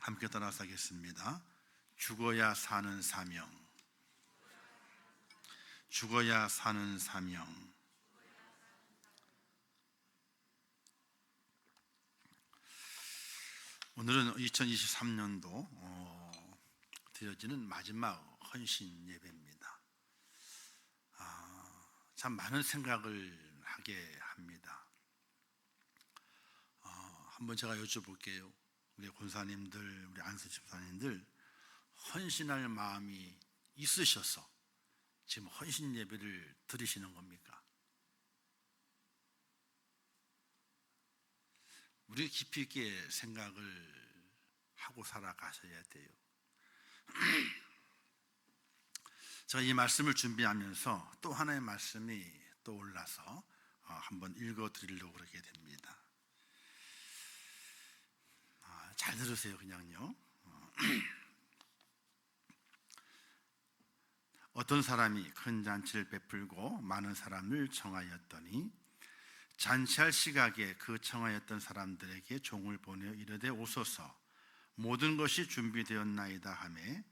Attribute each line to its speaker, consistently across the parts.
Speaker 1: 함께 따라서 하겠습니다. 죽어야 사는 사명. 죽어야 사는 사명. 오늘은 2023년도 드려지는 마지막 헌신 예배입니다. 참 많은 생각을 하게 합니다. 한번 제가 여쭤볼게요. 우리 권사님들, 우리 안수 집사님들 헌신할 마음이 있으셔서 지금 헌신 예배를 드리시는 겁니까? 우리 깊이 있게 생각을 하고 살아가셔야 돼요. 제가 이 말씀을 준비하면서 또 하나의 말씀이 떠올라서 한번 읽어드리려고 그러게 됩니다. 잘 들으세요. 그냥요. 어떤 사람이 큰 잔치를 베풀고 많은 사람을 청하였더니 잔치할 시각에 그 청하였던 사람들에게 종을 보내어 이르되 오소서, 모든 것이 준비되었나이다 하매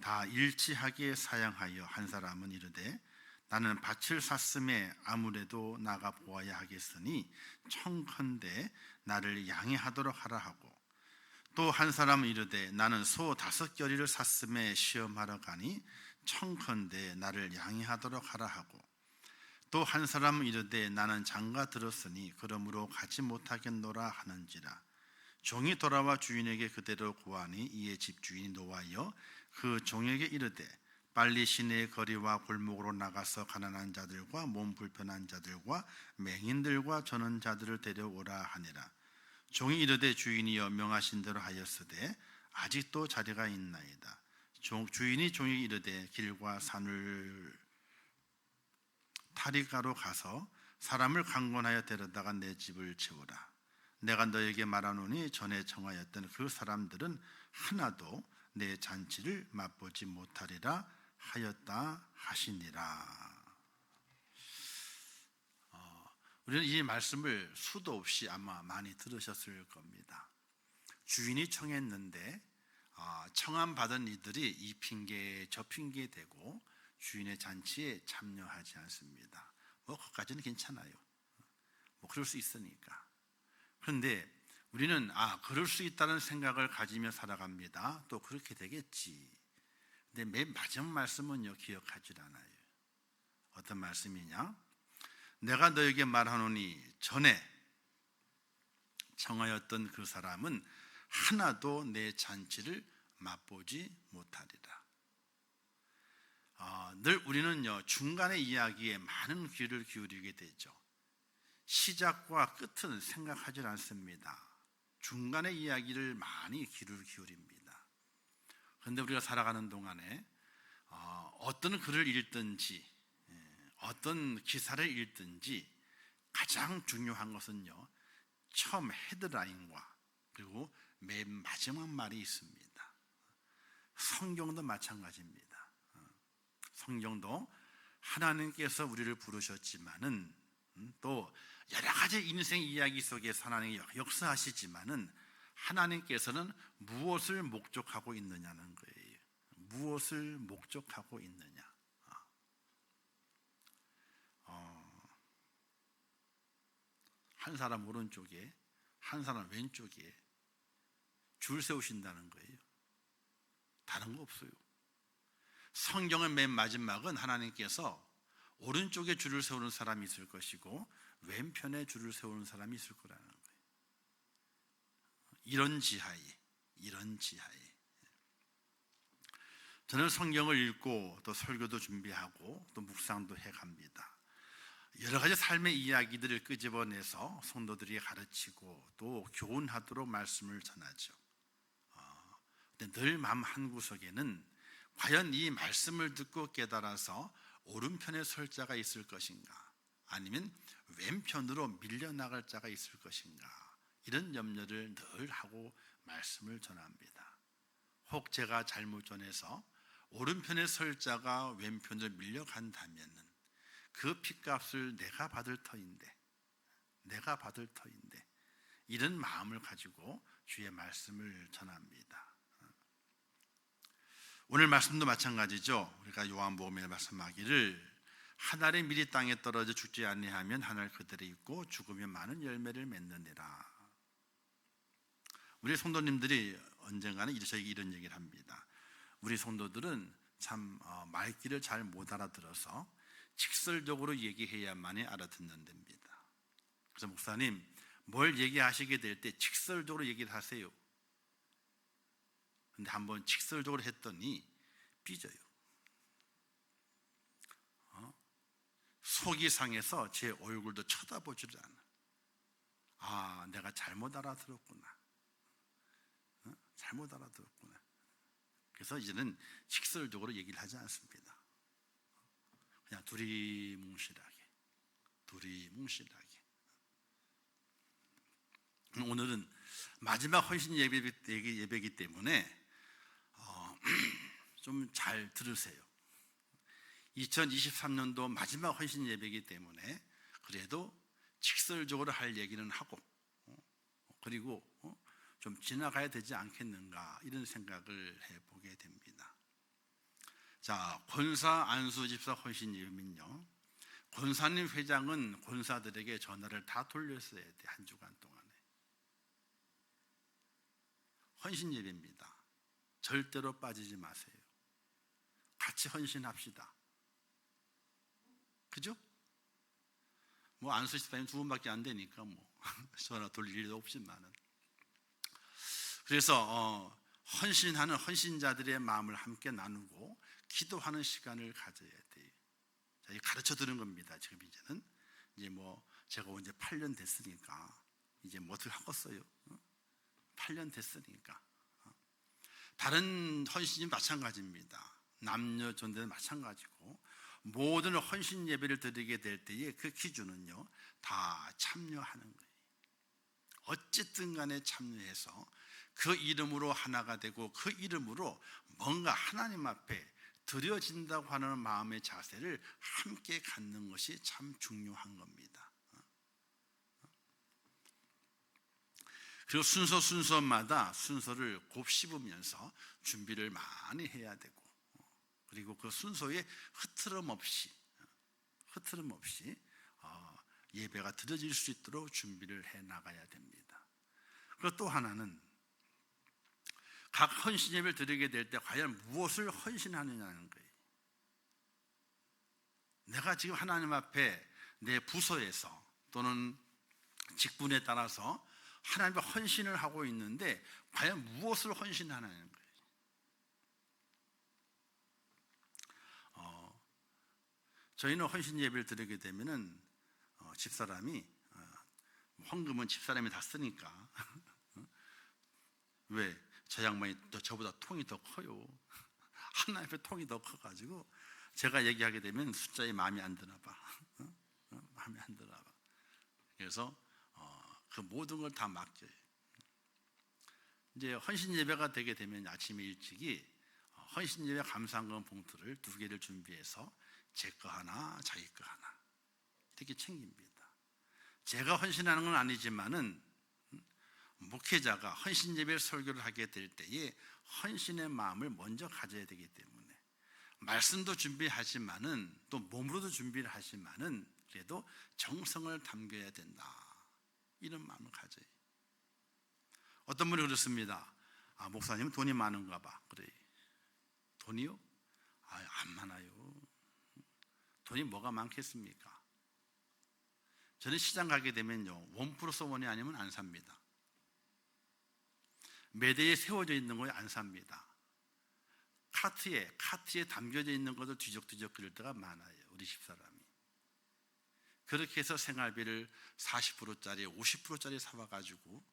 Speaker 1: 다 일치하게 사양하여 한 사람은 이르되 나는 밭을 샀음에 아무래도 나가 보아야 하겠으니 청컨대 나를 양해하도록 하라 하고, 또 한 사람은 이르되 나는 소 5겨리를 샀음에 시험하러 가니 청컨대 나를 양해하도록 하라 하고, 또 한 사람은 이르되 나는 장가 들었으니 그러므로 가지 못하겠노라 하는지라. 종이 돌아와 주인에게 그대로 고하니 이에 집주인이 노하여 그 종에게 이르되 빨리 시내의 거리와 골목으로 나가서 가난한 자들과 몸 불편한 자들과 맹인들과 저는 자들을 데려오라 하니라. 종이 이르되 주인이여 명하신 대로 하였으되 아직도 자리가 있나이다. 주인이 종에게 이르되 길과 산을 타리가로 가서 사람을 강권하여 데려다가 내 집을 채우라. 내가 너에게 말하노니 전에 청하였던 그 사람들은 하나도 내 잔치를 맛보지 못하리라 하였다 하시니라. 우리는 이 말씀을 수도 없이 아마 많이 들으셨을 겁니다. 주인이 청했는데 청함 받은 이들이 이 핑계 저 핑계 대고 주인의 잔치에 참여하지 않습니다. 그것까지는 괜찮아요. 그럴 수 있으니까. 그런데 우리는 그럴 수 있다는 생각을 가지며 살아갑니다. 또 그렇게 되겠지. 근데 맨 마지막 말씀은요, 기억하지 않아요. 어떤 말씀이냐? 내가 너에게 말하노니 전에 청하였던 그 사람은 하나도 내 잔치를 맛보지 못하리라. 늘 우리는요, 중간의 이야기에 많은 귀를 기울이게 되죠. 시작과 끝은 생각하지 않습니다. 중간의 이야기를 많이 귀를 기울입니다. 그런데 우리가 살아가는 동안에 어떤 글을 읽든지 어떤 기사를 읽든지 가장 중요한 것은요, 처음 헤드라인과 그리고 맨 마지막 말이 있습니다. 성경도 마찬가지입니다. 성경도 하나님께서 우리를 부르셨지만은 또 여러 가지 인생 이야기 속에서 하나님이 역사하시지만은 하나님께서는 무엇을 목적하고 있느냐는 거예요. 무엇을 목적하고 있느냐. 한 사람 오른쪽에 한 사람 왼쪽에 줄 세우신다는 거예요. 다른 거 없어요. 성경의 맨 마지막은 하나님께서 오른쪽에 줄을 세우는 사람이 있을 것이고 왼편에 줄을 세우는 사람이 있을 거라는 거예요. 이런 지하에 저는 성경을 읽고 또 설교도 준비하고 또 묵상도 해갑니다. 여러 가지 삶의 이야기들을 끄집어내서 성도들이 가르치고 또 교훈하도록 말씀을 전하죠. 근데 늘 마음 한구석에는 과연 이 말씀을 듣고 깨달아서 오른편에 설 자가 있을 것인가, 아니면 왼편으로 밀려나갈 자가 있을 것인가, 이런 염려를 늘 하고 말씀을 전합니다. 혹 제가 잘못 전해서 오른편에 설 자가 왼편으로 밀려간다면 그 핏값을 내가 받을 터인데 이런 마음을 가지고 주의 말씀을 전합니다. 오늘 말씀도 마찬가지죠. 우리가 요한복음에 말씀하기를 한 알이 미리 땅에 떨어져 죽지 아니하면 한 알 그대로 있고 죽으면 많은 열매를 맺느니라. 우리 성도님들이 언젠가는 저에게 이런 얘기를 합니다. 우리 성도들은 참 말귀를 잘 못 알아들어서 직설적으로 얘기해야만이 알아듣는 데입니다. 그래서 목사님, 뭘 얘기하시게 될 때 직설적으로 얘기를 하세요. 근데 한번 직설적으로 했더니 삐져요. 속이 상해서 제 얼굴도 쳐다보지를 않아. 아, 내가 잘못 알아들었구나. 잘못 알아들었구나. 그래서 이제는 직설적으로 얘기를 하지 않습니다. 그냥 두리뭉실하게. 오늘은 마지막 헌신 예배이기 때문에 좀 잘 들으세요. 2023년도 마지막 헌신 예배이기 때문에 그래도 직설적으로 할 얘기는 하고 그리고 좀 지나가야 되지 않겠는가 이런 생각을 해보게 됩니다. 자, 권사 안수 집사 헌신 예배는요, 권사님 회장은 권사들에게 전화를 다 돌렸어야 돼. 한 주간 동안에. 헌신 예배입니다. 절대로 빠지지 마세요. 같이 헌신합시다. 그죠? 뭐 안수 집사님 두 분밖에 안 되니까 뭐 전화 돌릴 일도 없지만은. 그래서 헌신하는 헌신자들의 마음을 함께 나누고 기도하는 시간을 가져야 돼요. 자, 가르쳐 드는 겁니다. 지금 이제는 이제 뭐 제가 이제 8년 됐으니까 이제 뭐 어떻게 하겠어요? 8년 됐으니까. 다른 헌신이 마찬가지입니다. 남녀 존재는 마찬가지고 모든 헌신 예배를 드리게 될 때에 그 기준은요, 다 참여하는 거예요. 어쨌든 간에 참여해서 그 이름으로 하나가 되고 그 이름으로 뭔가 하나님 앞에 드려진다고 하는 마음의 자세를 함께 갖는 것이 참 중요한 겁니다. 그리고 순서마다 순서를 곱씹으면서 준비를 많이 해야 되고, 그리고 그 순서에 흐트럼 없이 예배가 드려질 수 있도록 준비를 해 나가야 됩니다. 그리고 또 하나는 각 헌신 예배를 드리게 될 때 과연 무엇을 헌신하느냐는 거예요. 내가 지금 하나님 앞에 내 부서에서 또는 직분에 따라서 하나님 앞에 헌신을 하고 있는데 과연 무엇을 헌신하느냐는 거예요. 저희는 헌신 예배를 드리게 되면은 집사람이 헌금은 집사람이 다 쓰니까 왜? 저 양반이 저보다 통이 더 커요. 하나님 앞에 통이 더 커가지고 제가 얘기하게 되면 숫자에 마음이 안 드나 봐. 마음이 안 드나 봐. 그래서 그 모든 걸 다 맡겨요. 이제 헌신 예배가 되게 되면 아침에 일찍이 헌신 예배 감사헌금 봉투를 2개를 준비해서 제 거 하나, 자기 거 하나 이렇게 챙깁니다. 제가 헌신하는 건 아니지만은 목회자가 헌신 예배를 설교를 하게 될 때에 헌신의 마음을 먼저 가져야 되기 때문에 말씀도 준비하지만은 또 몸으로도 준비를 하지만은 그래도 정성을 담겨야 된다, 이런 마음을 가져요. 어떤 분이 그렇습니다. 목사님은 돈이 많은가 봐. 그래. 돈이요? 안 많아요. 돈이 뭐가 많겠습니까? 저는 시장 가게 되면요, 1+1이 아니면 안 삽니다. 매대에 세워져 있는 거에 안 삽니다. 카트에 담겨져 있는 것을 뒤적뒤적 그릴 때가 많아요, 우리 집사람이. 그렇게 해서 생활비를 40%짜리 50%짜리 사와가지고,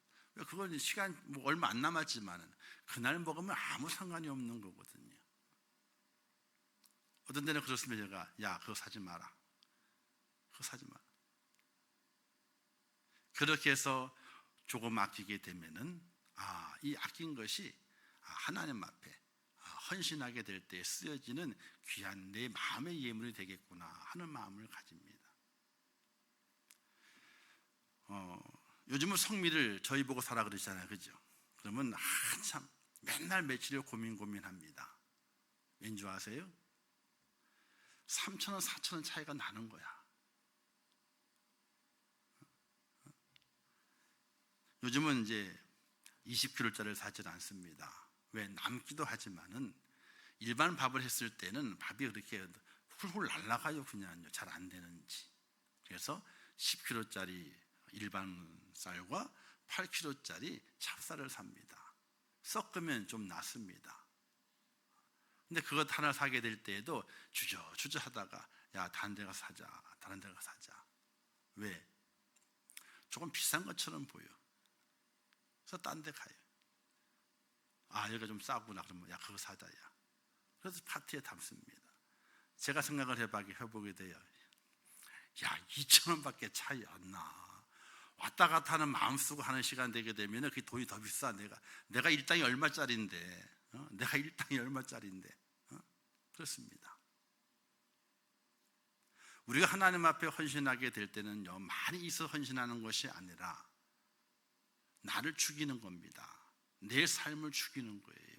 Speaker 1: 그건 시간 얼마 안 남았지만은 그날 먹으면 아무 상관이 없는 거거든요. 어떤 데는 그렇습니다. 제가 야, 그거 사지 마라. 그거 사지 마라. 그렇게 해서 조금 아끼게 되면은 이 아낀 것이 하나님 앞에 헌신하게 될 때 쓰여지는 귀한 내 마음의 예물이 되겠구나 하는 마음을 가집니다. 요즘은 성미를 저희 보고 사라 그러잖아요, 그죠? 그러면 한참 맨날 며칠을 고민합니다. 왠 줄 아세요? 3,000원, 4,000원 차이가 나는 거야. 요즘은 이제 20kg짜리를 사지는 않습니다. 왜? 남기도 하지만은 일반 밥을 했을 때는 밥이 그렇게 훌훌 날아가요. 그냥요. 잘 안 되는지. 그래서 10kg짜리 일반 쌀과 8kg짜리 찹쌀을 삽니다. 섞으면 좀 낫습니다. 근데 그것 하나 사게 될 때에도 주저주저 하다가 야, 다른 데 가서 사자. 다른 데 가서 사자. 왜? 조금 비싼 것처럼 보여. 그래서 딴 데 가요. 아, 여기가 좀 싸구나. 그러면 야, 그거 사자. 야. 그래서 파티에 담습니다. 제가 생각을 해보게 돼요. 야, 2,000원밖에 차이 안 나. 왔다 갔다 하는 마음 쓰고 하는 시간 되게 되면 그 돈이 더 비싸. 내가 일당이 얼마짜리인데, 내가 일당이 얼마짜리인데, 그렇습니다. 우리가 하나님 앞에 헌신하게 될 때는요, 많이 있어 헌신하는 것이 아니라 나를 죽이는 겁니다. 내 삶을 죽이는 거예요.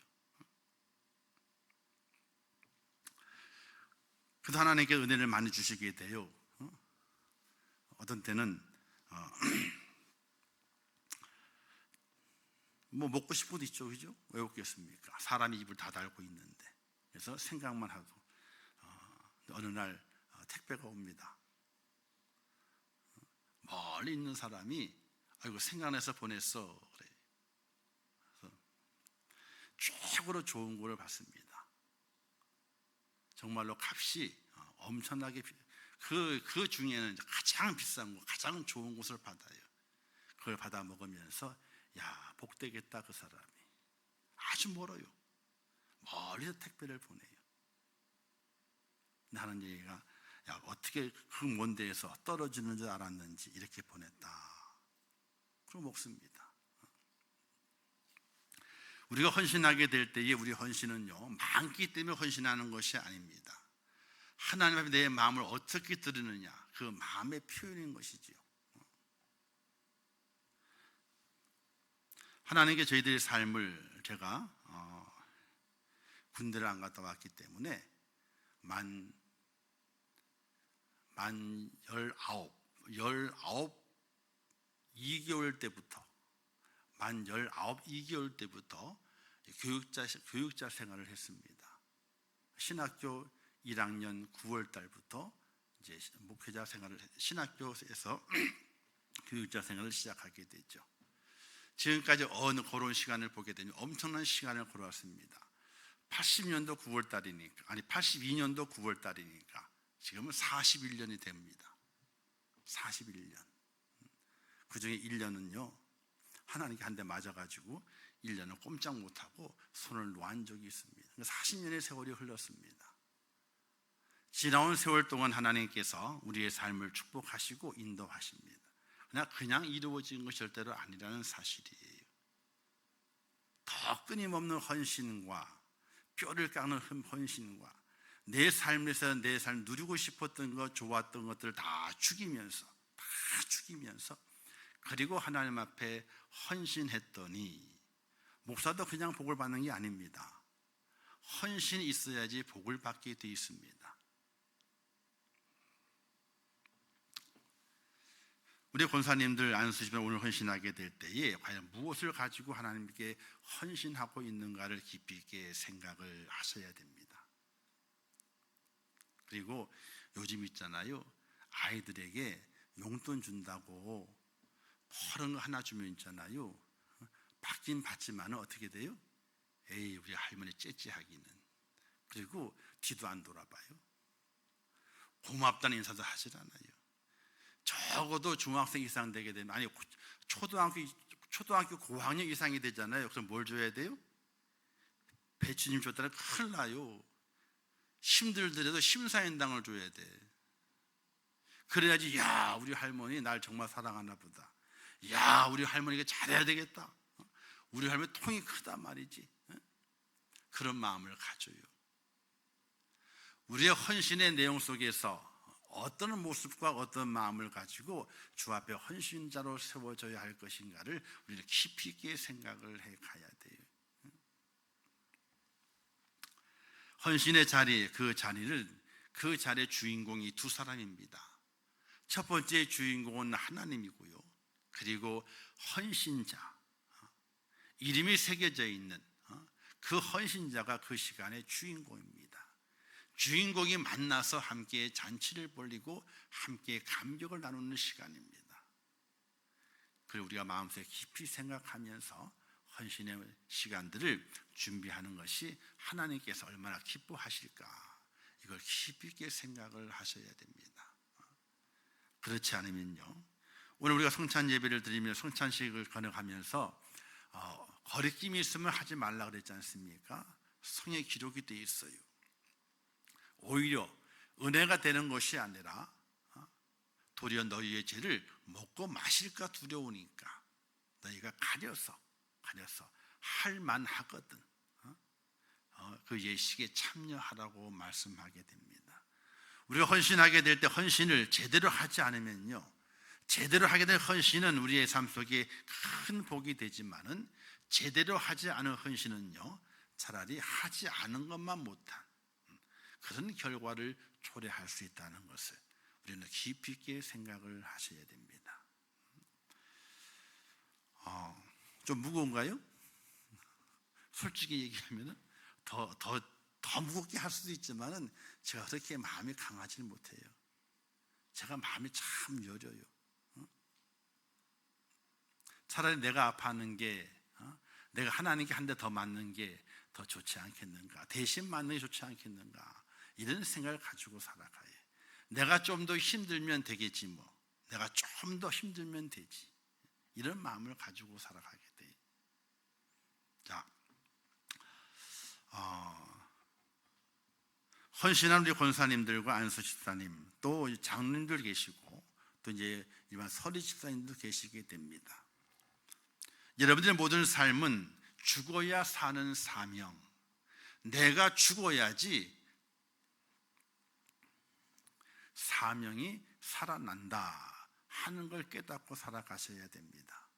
Speaker 1: 그래도 하나님께 은혜를 많이 주시게 돼요. 어떤 때는 뭐 먹고 싶은 것도 있죠, 그죠? 왜 없겠습니까? 사람이 입을 다 달고 있는데. 그래서 생각만 하고 어느 날 택배가 옵니다. 멀리 있는 사람이 아이고 생각나서 보냈어 그래. 그래서 최고로 좋은 거를 받습니다. 정말로 값이 엄청나게 그 중에는 가장 비싼 거, 가장 좋은 것을 받아요. 그걸 받아 먹으면서 야, 복되겠다 그 사람이. 아주 멀어요. 멀리서 택배를 보내요. 나는 얘기가 야, 어떻게 그 먼 데에서 떨어지는 줄 알았는지 이렇게 보냈다. 그럼 먹습니다. 우리가 헌신하게 될 때에 우리 헌신은요, 많기 때문에 헌신하는 것이 아닙니다. 하나님 앞에 내 마음을 어떻게 드리느냐, 그 마음의 표현인 것이지요. 하나님께 저희들의 삶을 제가 군대를 안 갔다 왔기 때문에 만 2개월 때부터 만 2개월 때부터 교육자 생활을 했습니다. 신학교 1학년 9월 달부터 이제 목회자 생활을 신학교에서 교육자 생활을 시작하게 됐죠. 지금까지 어느 그런 시간을 보게 되면 엄청난 시간을 걸어왔습니다. 80년도 9월 달이니까, 아니 82년도 9월 달이니까 지금은 41년이 됩니다. 41년. 그 중에 1년은요, 하나님께 한 대 맞아가지고 1년을 꼼짝 못하고 손을 놓은 적이 있습니다. 40년의 세월이 흘렀습니다. 지나온 세월 동안 하나님께서 우리의 삶을 축복하시고 인도하십니다. 그냥 이루어진 것이 절대로 아니라는 사실이에요. 더 끊임없는 헌신과 뼈를 깎는 헌신과 내 삶에서 내 삶 누리고 싶었던 것, 좋았던 것들을 다 죽이면서 그리고 하나님 앞에 헌신했더니, 목사도 그냥 복을 받는 게 아닙니다. 헌신이 있어야지 복을 받게 돼 있습니다. 우리 권사님들 안수시면 오늘 헌신하게 될 때에 과연 무엇을 가지고 하나님께 헌신하고 있는가를 깊이 있게 생각을 하셔야 됩니다. 그리고 요즘 있잖아요, 아이들에게 용돈 준다고 그런 거 하나 주면 있잖아요, 받긴 받지만 어떻게 돼요? 에이, 우리 할머니 째째하기는. 그리고 뒤도 안 돌아봐요. 고맙다는 인사도 하질 않아요. 적어도 중학생 이상 되게 되면, 아니 초등학교 고학년 이상이 되잖아요. 그럼 뭘 줘야 돼요? 배추님 줬다면 큰일 나요. 힘들더라도 심사인당을 줘야 돼. 그래야지, 야, 우리 할머니 날 정말 사랑하나 보다. 야, 우리 할머니가 잘해야 되겠다. 우리 할머니 통이 크다 말이지. 그런 마음을 가져요. 우리의 헌신의 내용 속에서 어떤 모습과 어떤 마음을 가지고 주 앞에 헌신자로 세워져야 할 것인가를 우리는 깊이 있게 생각을 해 가야 돼요. 헌신의 자리, 그 자리의 주인공이 두 사람입니다. 첫 번째 주인공은 하나님이고요. 그리고 헌신자, 이름이 새겨져 있는 그 헌신자가 그 시간의 주인공입니다. 주인공이 만나서 함께 잔치를 벌이고 함께 감격을 나누는 시간입니다. 그리고 우리가 마음속에 깊이 생각하면서 헌신의 시간들을 준비하는 것이 하나님께서 얼마나 기뻐하실까, 이걸 깊이 있게 생각을 하셔야 됩니다. 그렇지 않으면요, 오늘 우리가 성찬 예배를 드리며 성찬식을 거듭하면서 거리낌이 있으면 하지 말라 그랬지 않습니까? 성에 기록이 되어 있어요. 오히려 은혜가 되는 것이 아니라 도리어 너희의 죄를 먹고 마실까 두려우니까 너희가 가려서 할 만하거든 그 예식에 참여하라고 말씀하게 됩니다. 우리가 헌신하게 될 때 헌신을 제대로 하지 않으면요, 제대로 하게 될 헌신은 우리의 삶 속에 큰 복이 되지만은 제대로 하지 않은 헌신은요, 차라리 하지 않은 것만 못한 그런 결과를 초래할 수 있다는 것을 우리는 깊이 있게 생각을 하셔야 됩니다. 좀 무거운가요? 솔직히 얘기하면 더 무겁게 할 수도 있지만은 제가 그렇게 마음이 강하지 못해요. 제가 마음이 참 여려요. 차라리 내가 아파하는 게 내가 하나님께 한 대 더 맞는 게 더 좋지 않겠는가, 대신 맞는 게 좋지 않겠는가, 이런 생각을 가지고 살아가요. 내가 좀 더 힘들면 되겠지 뭐, 내가 좀 더 힘들면 되지, 이런 마음을 가지고 살아가게 돼요. 자, 헌신한 우리 권사님들과 안수 집사님, 또 장로님들 계시고 또 이제 일반 서리 집사님도 계시게 됩니다. 여러분들의 모든 삶은 죽어야 사는 사명, 내가 죽어야지 사명이 살아난다 하는 걸 깨닫고 살아가셔야 됩니다.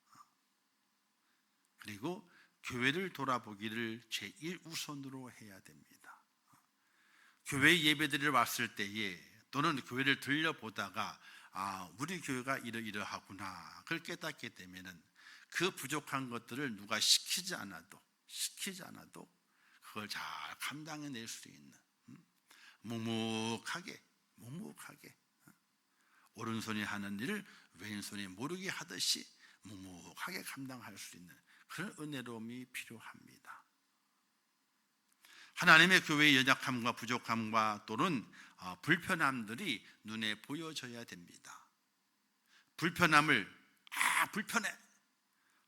Speaker 1: 그리고 교회를 돌아보기를 제1우선으로 해야 됩니다. 교회 예배드리러 왔을 때에 또는 교회를 들려보다가 우리 교회가 이러이러하구나, 그걸 깨닫게 되면은 그 부족한 것들을 누가 시키지 않아도 그걸 잘 감당해낼 수 있는, 묵묵하게 오른손이 하는 일을 왼손이 모르게 하듯이 묵묵하게 감당할 수 있는 그런 은혜로움이 필요합니다. 하나님의 교회의 연약함과 부족함과 또는 불편함들이 눈에 보여져야 됩니다. 불편함을 불편해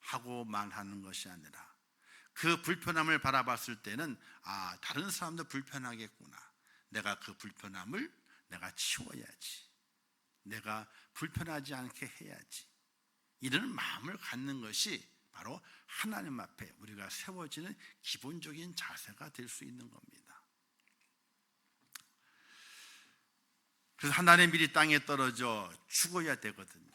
Speaker 1: 하고 말하는 것이 아니라 그 불편함을 바라봤을 때는 다른 사람도 불편하겠구나, 내가 그 불편함을 내가 치워야지, 내가 불편하지 않게 해야지, 이런 마음을 갖는 것이 바로 하나님 앞에 우리가 세워지는 기본적인 자세가 될 수 있는 겁니다. 그래서 하나님의 밀이 땅에 떨어져 죽어야 되거든요.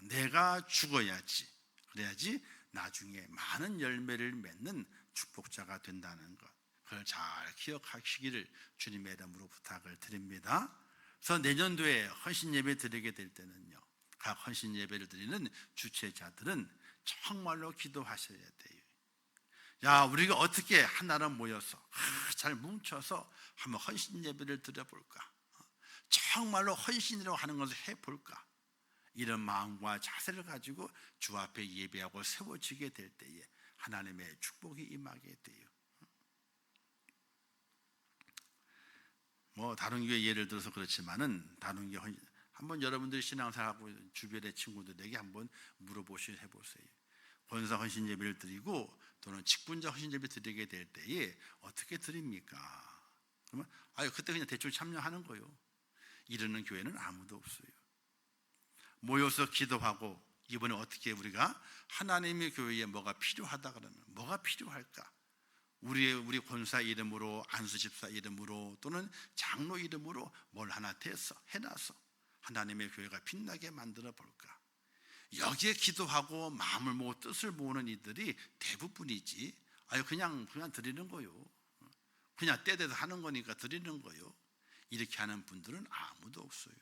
Speaker 1: 내가 죽어야지, 그래야지 나중에 많은 열매를 맺는 축복자가 된다는 것, 그걸 잘 기억하시기를 주님의 이름으로 부탁을 드립니다. 그래서 내년도에 헌신 예배 드리게 될 때는요, 각 헌신 예배를 드리는 주최자들은 정말로 기도하셔야 돼요. 야, 우리가 어떻게 하나로 모여서 잘 뭉쳐서 한번 헌신 예배를 드려볼까, 정말로 헌신이라고 하는 것을 해볼까, 이런 마음과 자세를 가지고 주 앞에 예배하고 세워지게 될 때에 하나님의 축복이 임하게 돼요. 뭐 다른 교회 예를 들어서 그렇지만은 다른 교회 한번 여러분들 신앙생활하고 주변의 친구들에게 한번 물어보시고 해보세요. 권사 헌신 예배를 드리고 또는 직분자 헌신 예배 드리게 될 때에 어떻게 드립니까? 그러면 그때 그냥 대충 참여하는 거예요. 이러는 교회는 아무도 없어요. 모여서 기도하고 이번에 어떻게 우리가 하나님의 교회에 뭐가 필요하다 그러면 뭐가 필요할까? 우리 권사 이름으로, 안수 집사 이름으로 또는 장로 이름으로 뭘 하나 해놔서 하나님의 교회가 빛나게 만들어 볼까? 여기에 기도하고 마음을 모으고 뜻을 모으는 이들이 대부분이지, 그냥 드리는 거요. 그냥 때돼서 하는 거니까 드리는 거요. 이렇게 하는 분들은 아무도 없어요.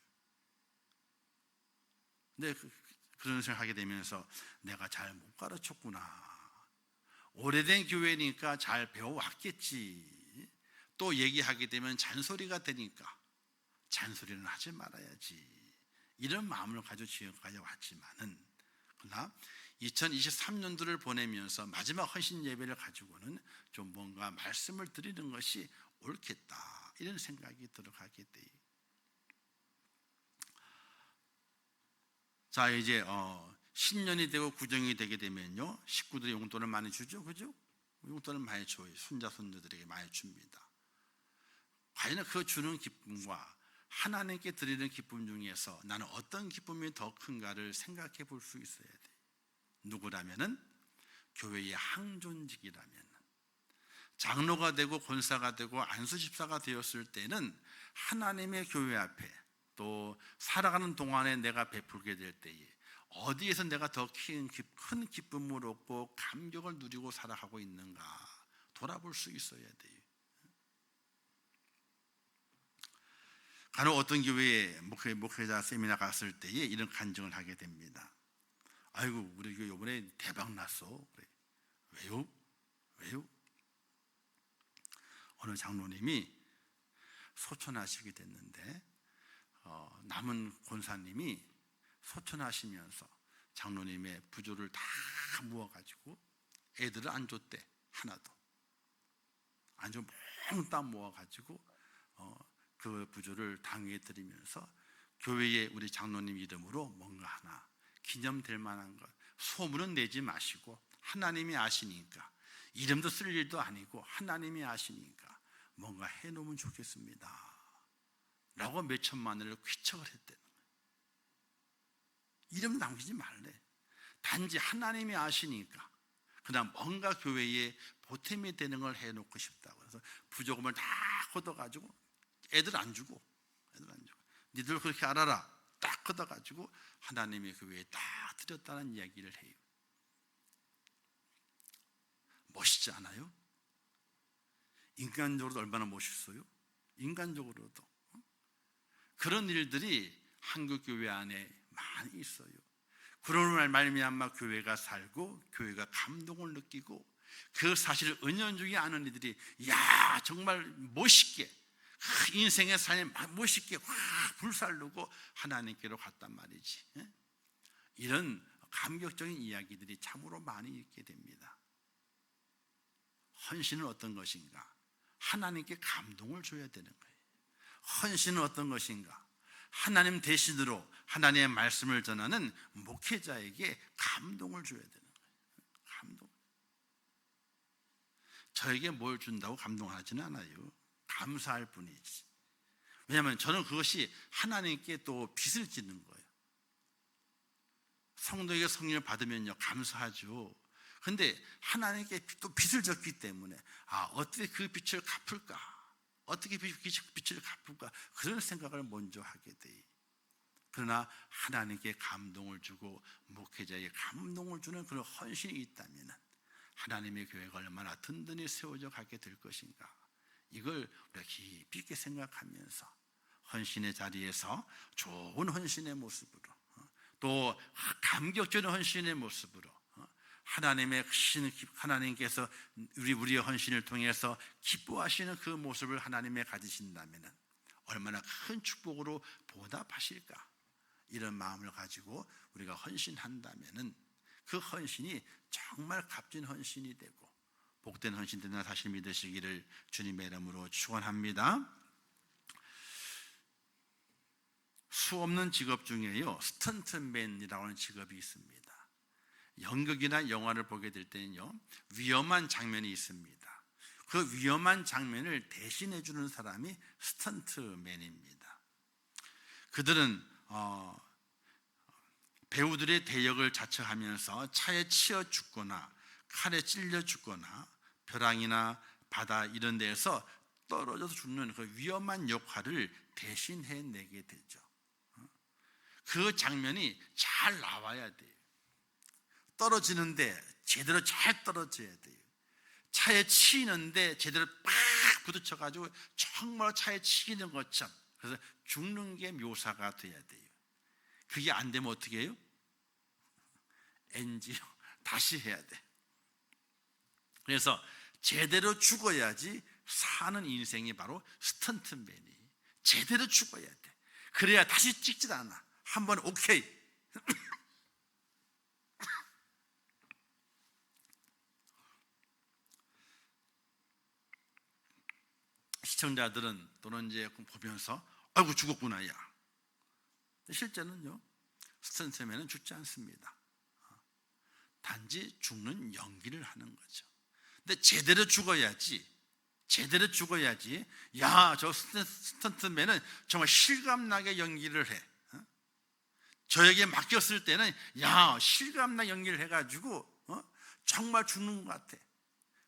Speaker 1: 근데 그런 생각하게 되면서 내가 잘 못 가르쳤구나. 오래된 교회니까 잘 배워왔겠지. 또 얘기하게 되면 잔소리가 되니까 잔소리는 하지 말아야지. 이런 마음을 가지고 지금까지 왔지만은, 그러나 2023년도를 보내면서 마지막 헌신 예배를 가지고는 좀 뭔가 말씀을 드리는 것이 옳겠다, 이런 생각이 들어가게 돼요. 자, 이제 신년이 되고 구정이 되게 되면요, 식구들이 용돈을 많이 주죠, 그죠? 용돈을 많이 줘요. 손자 손녀들에게 많이 줍니다. 과연 그 주는 기쁨과 하나님께 드리는 기쁨 중에서 나는 어떤 기쁨이 더 큰가를 생각해 볼 수 있어야 돼요. 누구라면은 교회의 항존직이라면, 장로가 되고 권사가 되고 안수집사가 되었을 때는 하나님의 교회 앞에 또 살아가는 동안에 내가 베풀게 될 때에 어디에서 내가 더 큰 기쁨을 얻고 감격을 누리고 살아가고 있는가 돌아볼 수 있어야 돼요. 간혹 어떤 교회에 목회자 세미나 갔을 때에 이런 간증을 하게 됩니다. 아이고, 우리 교회 이번에 대박 났어. 그래. 왜요? 어느 장로님이 소천하시게 됐는데 남은 권사님이 소천하시면서 장로님의 부조를 다 모아가지고 애들을 안 줬대. 하나도 안 주고 몽땅 모아가지고 그 부조를 당회에 드리면서 교회에 우리 장로님 이름으로 뭔가 하나 기념될 만한 것, 소문은 내지 마시고 하나님이 아시니까, 이름도 쓸 일도 아니고 하나님이 아시니까 뭔가 해놓으면 좋겠습니다 라고 몇 천만 원을 쾌척을 했대는 거예요. 이름 남기지 말래. 단지 하나님이 아시니까 그다음 뭔가 교회에 보탬이 되는 걸 해놓고 싶다고 해서 부조금을 다 걷어가지고 애들 안 주고 니들 그렇게 알아라 딱 걷어가지고 하나님의 교회에 딱 드렸다는 이야기를 해요. 멋있지 않아요? 인간적으로도 얼마나 멋있어요? 인간적으로도 그런 일들이 한국교회 안에 많이 있어요. 그런 말미암아 교회가 살고 교회가 감동을 느끼고 그 사실을 은연중에 아는 이들이 야 정말 멋있게 인생의 삶에 멋있게 확 불살르고 하나님께로 갔단 말이지. 이런 감격적인 이야기들이 참으로 많이 있게 됩니다. 헌신은 어떤 것인가? 하나님께 감동을 줘야 되는 거예요. 헌신은 어떤 것인가? 하나님 대신으로 하나님의 말씀을 전하는 목회자에게 감동을 줘야 되는 거예요. 감동. 저에게 뭘 준다고 감동하지는 않아요. 감사할 뿐이지. 왜냐하면 저는 그것이 하나님께 또 빚을 짓는 거예요. 성도에게 성령을 받으면요 감사하죠. 근데 하나님께 또 빚을 졌기 때문에 어떻게 그 빚을 갚을까? 어떻게 빚을 갚을까? 그런 생각을 먼저 하게 돼요. 그러나 하나님께 감동을 주고 목회자에게 감동을 주는 그런 헌신이 있다면 하나님의 교회가 얼마나 든든히 세워져 가게 될 것인가, 이걸 우리가 깊이 있게 생각하면서 헌신의 자리에서 좋은 헌신의 모습으로 또 감격적인 헌신의 모습으로 하나님께서 우리의 헌신을 통해서 기뻐하시는 그 모습을 하나님에 가지신다면 얼마나 큰 축복으로 보답하실까, 이런 마음을 가지고 우리가 헌신한다면 그 헌신이 정말 값진 헌신이 되고 복된 헌신 되는 사실 믿으시기를 주님의 이름으로 축원합니다. 수 없는 직업 중에요 스턴트맨이라고 하는 직업이 있습니다. 연극이나 영화를 보게 될 때는요 위험한 장면이 있습니다. 그 위험한 장면을 대신해 주는 사람이 스턴트맨입니다. 그들은 배우들의 대역을 자처하면서 차에 치여 죽거나 칼에 찔려 죽거나 벼랑이나 바다 이런 데에서 떨어져서 죽는 그 위험한 역할을 대신해 내게 되죠. 그 장면이 잘 나와야 돼요. 떨어지는데 제대로 잘 떨어져야 돼요. 차에 치이는데 제대로 팍 부딪혀가지고 정말 차에 치이는 것처럼, 그래서 죽는 게 묘사가 돼야 돼요. 그게 안 되면 어떻게 해요? NG요. 다시 해야 돼. 그래서 제대로 죽어야지 사는 인생이 바로 스턴트맨이 제대로 죽어야 돼. 그래야 다시 찍질 않아. 한 번 오케이. 시청자들은 또는 이제 보면서 아이고 죽었구나 야. 실제는요, 스턴트맨은 죽지 않습니다. 단지 죽는 연기를 하는 거죠. 근데 제대로 죽어야지. 야, 저 스턴트맨은 정말 실감나게 연기를 해. 저에게 맡겼을 때는 야, 실감나게 연기를 해가지고 정말 죽는 것 같아.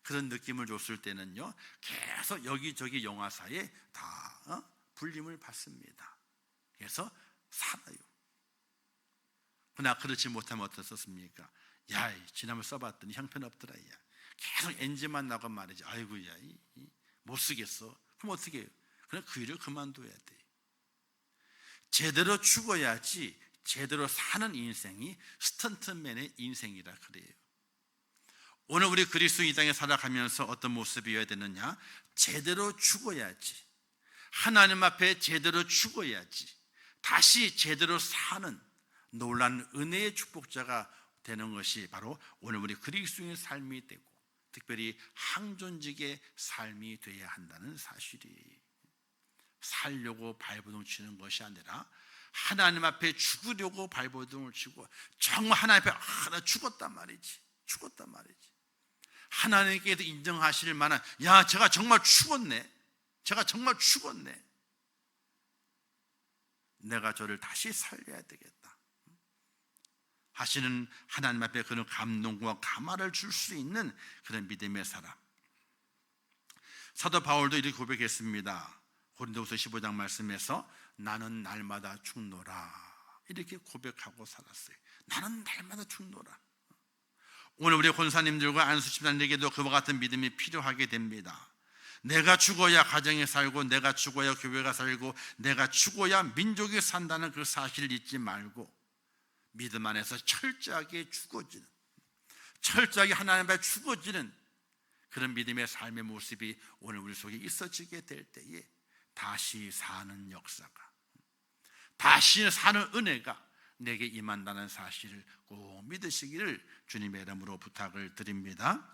Speaker 1: 그런 느낌을 줬을 때는요, 계속 여기저기 영화사에 다 불림을 받습니다. 그래서 살아요. 그러나 그렇지 못하면 어떻습니까? 야, 지난번 써봤더니 형편없더라. 야. 계속 NG만 나고 말이지. 아이고, 야, 못 쓰겠어. 그럼 어떻게 해요? 그냥 그 일을 그만둬야 돼. 제대로 죽어야지 제대로 사는 인생이 스턴트맨의 인생이라 그래요. 오늘 우리 그리스도 이 땅에 살아가면서 어떤 모습이어야 되느냐? 제대로 죽어야지. 하나님 앞에 제대로 죽어야지. 다시 제대로 사는 놀라운 은혜의 축복자가 되는 것이 바로 오늘 우리 그리스도인의 삶이 되고, 특별히 항존직의 삶이 되어야 한다는 사실이, 살려고 발버둥 치는 것이 아니라 하나님 앞에 죽으려고 발버둥을 치고, 정말 하나님 앞에 나 죽었단 말이지. 하나님께도 인정하실 만한, 야, 제가 정말 죽었네. 내가 저를 다시 살려야 되겠다 하시는 하나님 앞에 그런 감동과 감화를 줄 수 있는 그런 믿음의 사람. 사도 바울도 이렇게 고백했습니다. 고린도후서 15장 말씀에서 나는 날마다 죽노라, 이렇게 고백하고 살았어요. 나는 날마다 죽노라. 오늘 우리 권사님들과 안수집사님들에게도 그와 같은 믿음이 필요하게 됩니다. 내가 죽어야 가정이 살고, 내가 죽어야 교회가 살고, 내가 죽어야 민족이 산다는 그 사실을 잊지 말고 믿음 안에서 철저하게 죽어지는, 철저하게 하나님 앞에 죽어지는 그런 믿음의 삶의 모습이 오늘 우리 속에 있어지게 될 때에 다시 사는 역사가, 다시 사는 은혜가 내게 임한다는 사실을 꼭 믿으시기를 주님의 이름으로 부탁을 드립니다.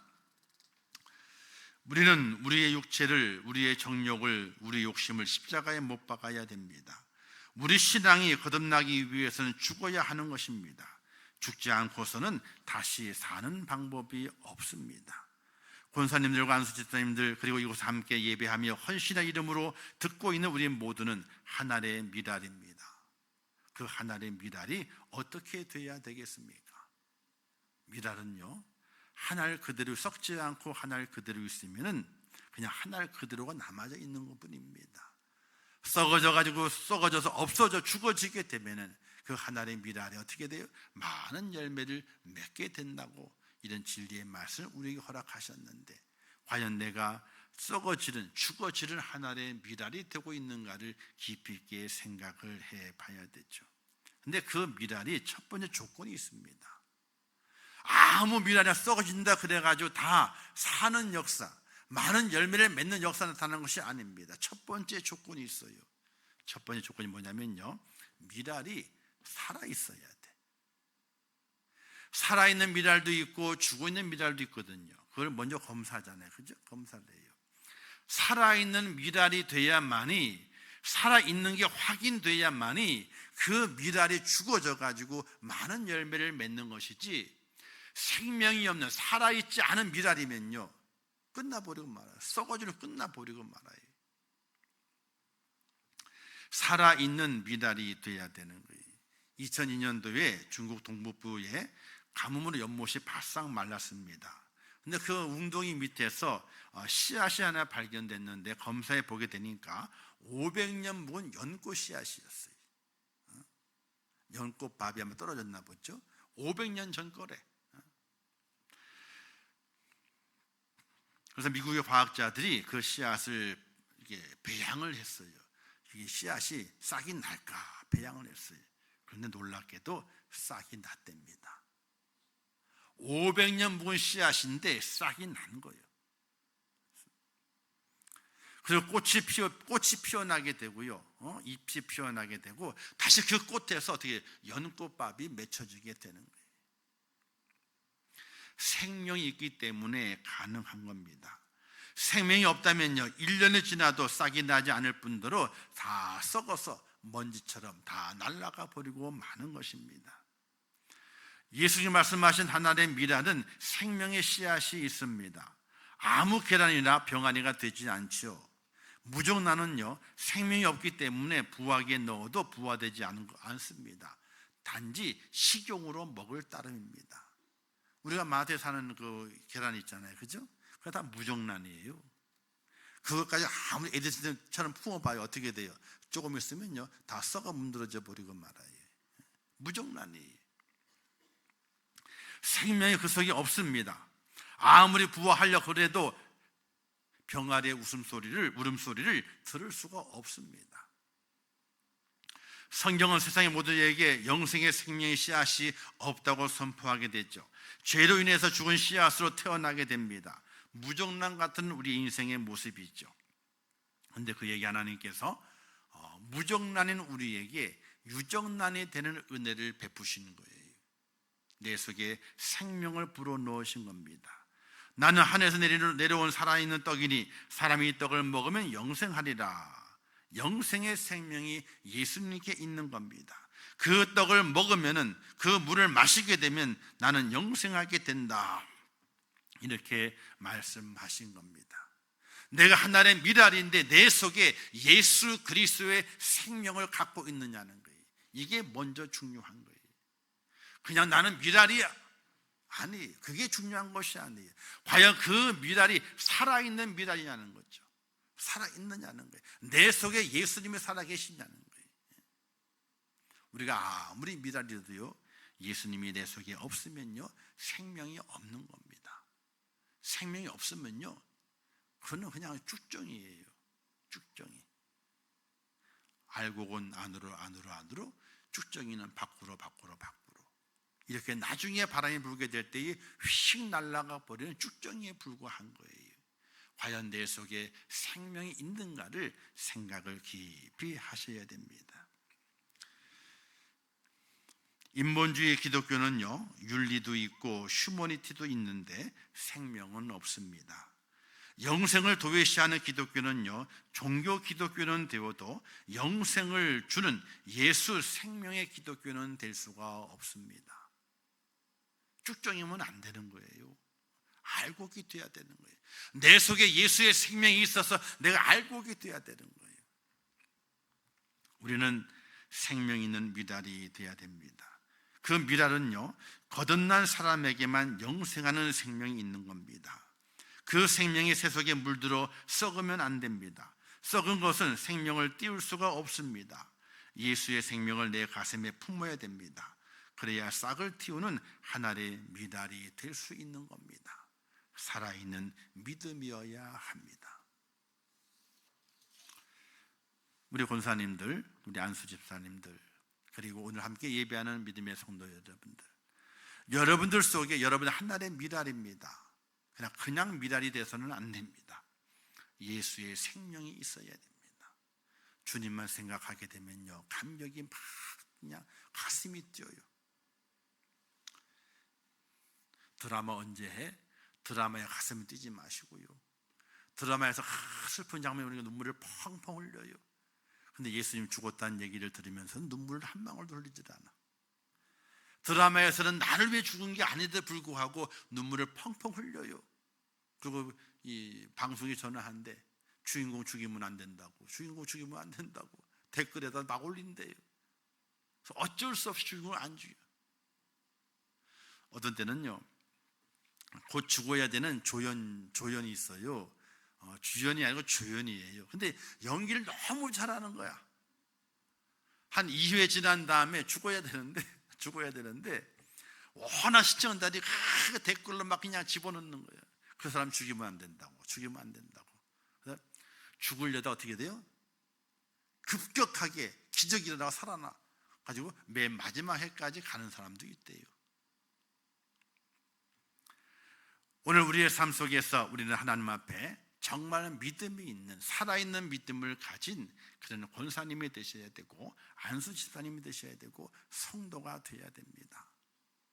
Speaker 1: 우리는 우리의 육체를, 우리의 정욕을, 우리의 욕심을 십자가에 못 박아야 됩니다. 우리 신앙이 거듭나기 위해서는 죽어야 하는 것입니다. 죽지 않고서는 다시 사는 방법이 없습니다. 권사님들과 안수집사님들, 그리고 이곳 함께 예배하며 헌신의 이름으로 듣고 있는 우리 모두는 하늘의 미랄입니다. 그 하늘의 미랄이 어떻게 되어야 되겠습니까? 미랄은요, 하늘 그대로 썩지 않고 하늘 그대로 있으면은 그냥 하늘 그대로가 남아져 있는 것뿐입니다. 썩어져서 없어져 죽어지게 되면은 그 하늘의 미랄이 어떻게 돼요? 많은 열매를 맺게 된다고 이런 진리의 말씀을 우리에게 허락하셨는데, 과연 내가 썩어지는, 죽어지는 하늘의 미랄이 되고 있는가를 깊이 있게 생각을 해봐야 되죠. 근데 그 미랄이 첫 번째 조건이 있습니다. 아무 미랄이 썩어진다 그래가지고 다 사는 역사, 많은 열매를 맺는 역사가 나타나는 것이 아닙니다. 첫 번째 조건이 있어요. 첫 번째 조건이 뭐냐면요, 미랄이 살아있어야 돼. 살아있는 미랄도 있고 죽어있는 미랄도 있거든요. 그걸 먼저 검사하잖아요. 그죠? 검사를 해요. 살아있는 미랄이 돼야만이, 살아있는 게 확인돼야만이 그 미랄이 죽어져 가지고 많은 열매를 맺는 것이지, 생명이 없는 살아있지 않은 미랄이면요 끝나버리고 말아요. 썩어지고 끝나버리고 말아요. 살아있는 미랄이 돼야 되는 거예요. 2002년도에 중국 동북부에 가뭄으로 연못이 바싹 말랐습니다. 근데 그 웅덩이 밑에서 씨앗이 하나 발견됐는데 검사해 보게 되니까 500년 묵은 연꽃 씨앗이었어요. 연꽃밥이 아마 떨어졌나 보죠. 500년 전 거래. 그래서 미국의 과학자들이 그 씨앗을 이게 배양을 했어요. 이게 씨앗이 싹이 날까 배양을 했어요. 그런데 놀랍게도 싹이 났답니다. 500년 묵은 씨앗인데 싹이 난 거예요. 그리고 꽃이 피어나게 되고요, 잎이 피어나게 되고, 다시 그 꽃에서 어떻게 연꽃밥이 맺혀지게 되는 거예요. 생명이 있기 때문에 가능한 겁니다. 생명이 없다면요, 1년이 지나도 싹이 나지 않을 뿐더러 다 썩어서 먼지처럼 다 날아가 버리고 마는 것입니다. 예수님 말씀하신 하나님의 미랄은 생명의 씨앗이 있습니다. 아무 계란이나 병아리가 되지 않죠. 무정란은요, 생명이 없기 때문에 부화기에 넣어도 부화되지 않습니다. 단지 식용으로 먹을 따름입니다. 우리가 마트에 사는 그 계란 있잖아요, 그죠? 그거 다 무정란이에요. 그것까지 아무리 에디슨처럼 품어봐요, 어떻게 돼요? 조금 있으면요, 다 썩어 문드러져 버리고 말아요. 무정란이에요. 생명이 그 속에 없습니다. 아무리 부화하려고 그래도 병아리의 울음소리를 들을 수가 없습니다. 성경은 세상의 모두에게 영생의 생명의 씨앗이 없다고 선포하게 되죠. 죄로 인해서 죽은 씨앗으로 태어나게 됩니다. 무정란 같은 우리 인생의 모습이죠. 그런데 그 얘기 하나님께서 무정란인 우리에게 유정란이 되는 은혜를 베푸시는 거예요. 내 속에 생명을 불어넣으신 겁니다. 나는 하늘에서 내려온 살아있는 떡이니 사람이 이 떡을 먹으면 영생하리라. 영생의 생명이 예수님께 있는 겁니다. 그 떡을 먹으면, 그 물을 마시게 되면 나는 영생하게 된다, 이렇게 말씀하신 겁니다. 내가 하나님의 미랄인데 내 속에 예수 그리스도의 생명을 갖고 있느냐는 거예요. 이게 먼저 중요한 거예요. 그냥 나는 미랄이야, 아니, 그게 중요한 것이 아니에요. 과연 그 미랄이 살아있는 미랄이냐는 거죠. 살아있느냐는 거예요. 내 속에 예수님이 살아계시냐는 거예요. 우리가 아무리 미랄이라도요, 예수님이 내 속에 없으면요, 생명이 없는 겁니다. 생명이 없으면요, 그거는 그냥 쭉정이에요. 쭉정이. 알곡은 안으로, 쭉정이는 밖으로. 이렇게 나중에 바람이 불게 될 때에 휙 날아가 버리는 쭉정이에 불과한 거예요. 과연 내 속에 생명이 있는가를 생각을 깊이 하셔야 됩니다. 인본주의 기독교는요, 윤리도 있고 휴머니티도 있는데 생명은 없습니다. 영생을 도외시하는 기독교는요, 종교 기독교는 되어도 영생을 주는 예수 생명의 기독교는 될 수가 없습니다. 쭉정이면 안 되는 거예요. 알곡이 돼야 되는 거예요. 내 속에 예수의 생명이 있어서 내가 알곡이 돼야 되는 거예요. 우리는 생명 있는 미랄이 돼야 됩니다. 그 미랄은요, 거듭난 사람에게만 영생하는 생명이 있는 겁니다. 그 생명이 새 속에 물들어 썩으면 안 됩니다. 썩은 것은 생명을 띄울 수가 없습니다. 예수의 생명을 내 가슴에 품어야 됩니다. 그래야 싹을 틔우는 하나의 미랄이 될 수 있는 겁니다. 살아있는 믿음이어야 합니다. 우리 권사님들, 우리 안수 집사님들, 그리고 오늘 함께 예배하는 믿음의 성도 여러분들 속에 여러분 하나의 미랄입니다. 그냥 미랄이 돼서는 안 됩니다. 예수의 생명이 있어야 됩니다. 주님만 생각하게 되면요, 감격이 막 그냥 가슴이 뛰어요. 드라마 언제 해? 드라마에 가슴이 뛰지 마시고요. 드라마에서 슬픈 장면에 우리가 눈물을 펑펑 흘려요. 근데 예수님 죽었다는 얘기를 들으면서 눈물을 한 방울도 흘리질 않아. 드라마에서는 나를 위해 죽은 게 아닌데 불구하고 눈물을 펑펑 흘려요. 그리고 이 방송에 전화한대. 주인공 죽이면 안 된다고, 댓글에다 막 올린대요. 그래서 어쩔 수 없이 주인공을 안 죽여. 어떤 때는요, 곧 죽어야 되는 조연이 있어요. 주연이 아니고 조연이에요. 근데 연기를 너무 잘하는 거야. 한 2회 지난 다음에 죽어야 되는데 워낙 시청자들이 댓글로 막 그냥 집어넣는 거예요. 그 사람 죽이면 안 된다고, 죽이면 안 된다고. 그래서 죽으려다 어떻게 돼요? 급격하게 기적이 일어나고 살아나 가지고 맨 마지막 해까지 가는 사람도 있대요. 오늘 우리의 삶 속에서 우리는 하나님 앞에 정말 믿음이 있는, 살아있는 믿음을 가진 그런 권사님이 되셔야 되고, 안수 집사님이 되셔야 되고, 성도가 되어야 됩니다.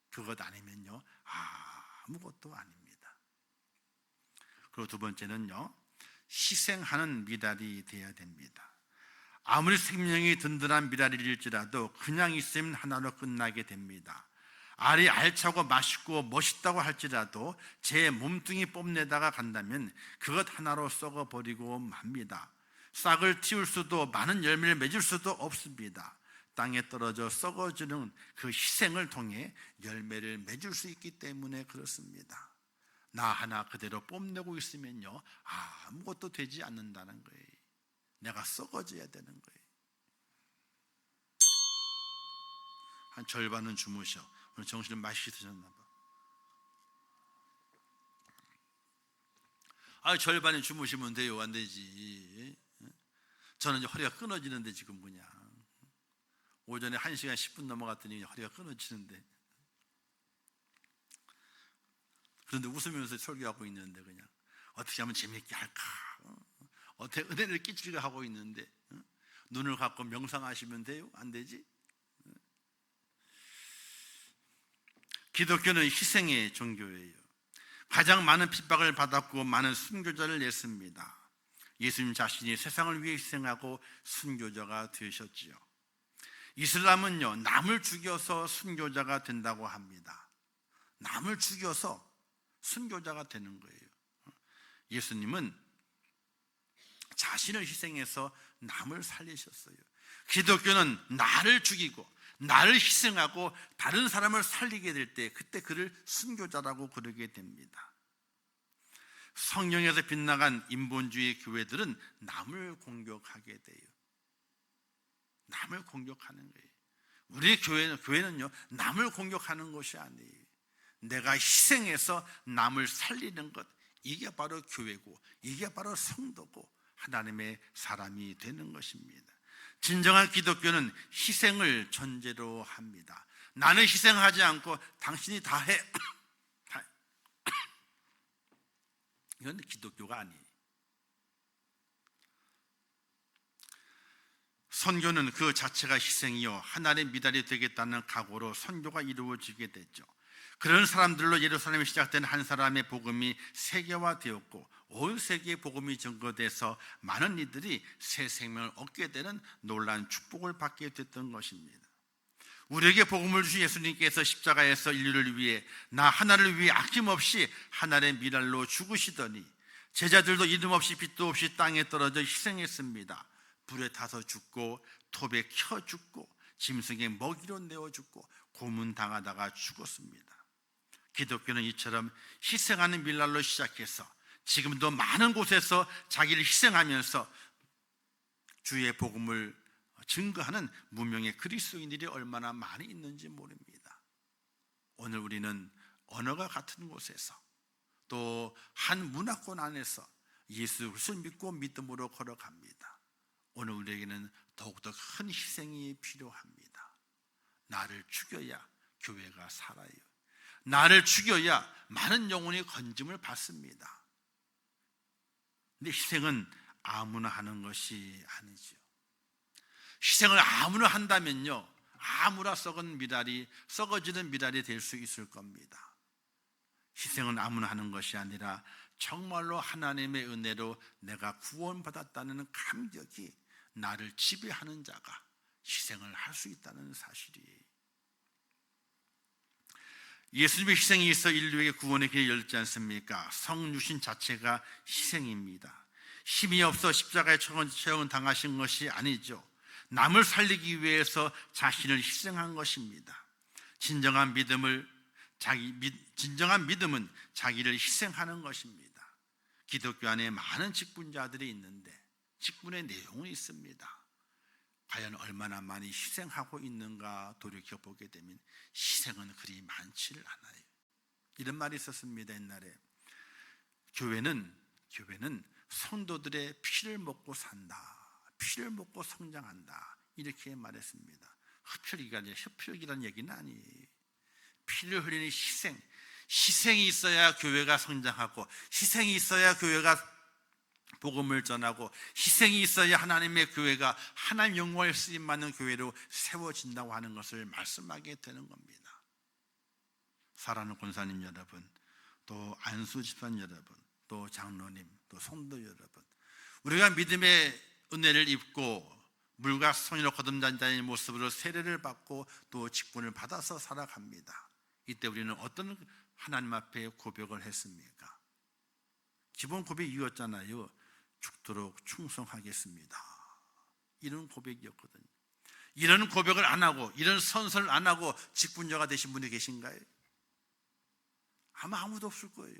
Speaker 1: 그것 아니면요, 아무것도 아닙니다. 그리고 두 번째는요, 희생하는 미랄이 되어야 됩니다. 아무리 생명이 든든한 미랄일지라도 그냥 있으면 하나로 끝나게 됩니다. 알이 알차고 맛있고 멋있다고 할지라도 제 몸뚱이 뽐내다가 간다면 그것 하나로 썩어버리고 맙니다. 싹을 틔울 수도 많은 열매를 맺을 수도 없습니다. 땅에 떨어져 썩어지는 그 희생을 통해 열매를 맺을 수 있기 때문에 그렇습니다. 나 하나 그대로 뽐내고 있으면요, 아무것도 되지 않는다는 거예요. 내가 썩어져야 되는 거예요. 한 절반은 주무셔. 오늘 정신을 맛있게 드셨나 봐. 절반이 주무시면 돼요. 안 되지. 저는 이제 허리가 끊어지는데 지금 그냥 오전에 1시간 10분 넘어갔더니 허리가 끊어지는데, 그런데 웃으면서 설교하고 있는데 그냥 어떻게 하면 재미있게 할까, 어떻게 은혜를 끼치려 하고 있는데 눈을 감고 명상하시면 돼요? 안 되지? 기독교는 희생의 종교예요. 가장 많은 핍박을 받았고 많은 순교자를 냈습니다. 예수님 자신이 세상을 위해 희생하고 순교자가 되셨지요. 이슬람은요, 남을 죽여서 순교자가 된다고 합니다. 남을 죽여서 순교자가 되는 거예요. 예수님은 자신을 희생해서 남을 살리셨어요. 기독교는 나를 죽이고 나를 희생하고 다른 사람을 살리게 될 때, 그때 그를 순교자라고 부르게 됩니다. 성령에서 빗나간 인본주의 교회들은 남을 공격하게 돼요. 남을 공격하는 거예요. 우리 교회는요, 남을 공격하는 것이 아니에요. 내가 희생해서 남을 살리는 것, 이게 바로 교회고, 이게 바로 성도고 하나님의 사람이 되는 것입니다. 진정한 기독교는 희생을 전제로 합니다. 나는 희생하지 않고 당신이 다 해. 이건 기독교가 아니에요. 선교는 그 자체가 희생이요, 하나님의 미달이 되겠다는 각오로 선교가 이루어지게 됐죠. 그런 사람들로 예루살렘에 시작된 한 사람의 복음이 세계화되었고 온 세계에 복음이 전거돼서 많은 이들이 새 생명을 얻게 되는 놀라운 축복을 받게 됐던 것입니다. 우리에게 복음을 주신 예수님께서 십자가에서 인류를 위해, 나 하나를 위해 아낌없이 하나의 미랄로 죽으시더니 제자들도 이름 없이 빛도 없이 땅에 떨어져 희생했습니다. 불에 타서 죽고 톱에 켜 죽고 짐승의 먹이로 내어 죽고 고문당하다가 죽었습니다. 기독교는 이처럼 희생하는 밀랄로 시작해서 지금도 많은 곳에서 자기를 희생하면서 주의 복음을 증거하는 무명의 그리스도인들이 얼마나 많이 있는지 모릅니다. 오늘 우리는 언어가 같은 곳에서 또 한 문화권 안에서 예수 그리스도를 믿고 믿음으로 걸어갑니다. 오늘 우리에게는 더욱더 큰 희생이 필요합니다. 나를 죽여야 교회가 살아요. 나를 죽여야 많은 영혼이 건짐을 받습니다. 근데 희생은 아무나 하는 것이 아니죠. 희생을 아무나 한다면요, 아무나 썩어지는 미랄이 될 수 있을 겁니다. 희생은 아무나 하는 것이 아니라 정말로 하나님의 은혜로 내가 구원받았다는 감격이 나를 지배하는 자가 희생을 할 수 있다는 사실이에요. 예수님의 희생이 있어 인류에게 구원의 길을 열지 않습니까? 성육신 자체가 희생입니다. 힘이 없어 십자가에 처형 당하신 것이 아니죠. 남을 살리기 위해서 자신을 희생한 것입니다. 진정한 믿음은 자기를 희생하는 것입니다. 기독교 안에 많은 직분자들이 있는데 직분의 내용은 있습니다. 과연 얼마나 많이 희생하고 있는가 돌이켜보게 되면 희생은 그리 많지를 않아요. 이런 말이 있었습니다. 옛날에 교회는 교회는 성도들의 피를 먹고 산다, 피를 먹고 성장한다, 이렇게 말했습니다. 흡혈이라는 얘기는 아니에요. 피를 흘리는 희생이 있어야 교회가 성장하고, 희생이 있어야 교회가 복음을 전하고, 희생이 있어야 하나님의 교회가 하나님 영광을 쓰임받는 교회로 세워진다고 하는 것을 말씀하게 되는 겁니다. 사랑하는 권사님 여러분, 또 안수 집사님 여러분, 또 장로님, 또 성도 여러분, 우리가 믿음의 은혜를 입고 물과 성령으로 거듭난 자의 모습으로 세례를 받고 또 직분을 받아서 살아갑니다. 이때 우리는 어떤 하나님 앞에 고백을 했습니까? 기본 고백이 이었잖아요. 죽도록 충성하겠습니다, 이런 고백이었거든요. 이런 고백을 안 하고, 이런 선서를 안 하고 직분자가 되신 분이 계신가요? 아마 아무도 없을 거예요.